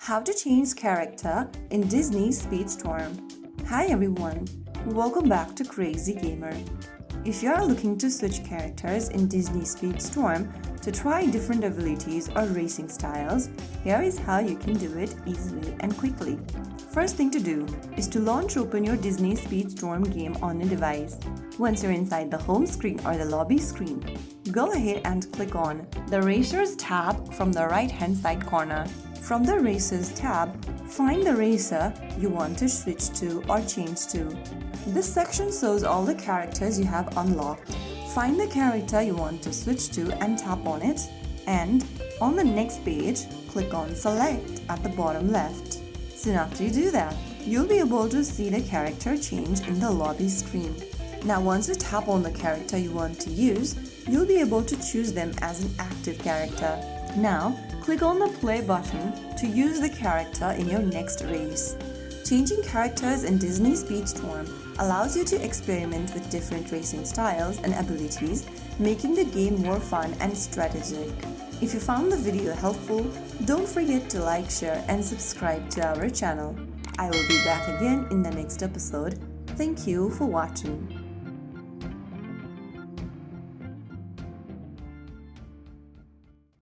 How to change character in Disney Speedstorm. Hi everyone, welcome back to Crazy Gamer. If you are looking to switch characters in Disney Speedstorm to try different abilities or racing styles, here is how you can do it easily and quickly. First thing to do is to launch open your Disney Speedstorm game on a device. Once you're inside the home screen or the lobby screen, go ahead and click on the Racers tab from the right-hand side corner. From the Racers tab, find the racer you want to switch to or change to. This section shows all the characters you have unlocked. Find the character you want to switch to and tap on it, and on the next page, click on Select at the bottom left. Soon after you do that, you'll be able to see the character change in the lobby screen. Now once you tap on the character you want to use, you'll be able to choose them as an active character. Now, click on the play button to use the character in your next race. Changing characters in Disney Speedstorm allows you to experiment with different racing styles and abilities, making the game more fun and strategic. If you found the video helpful, don't forget to like, share and subscribe to our channel. I will be back again in the next episode. Thank you for watching.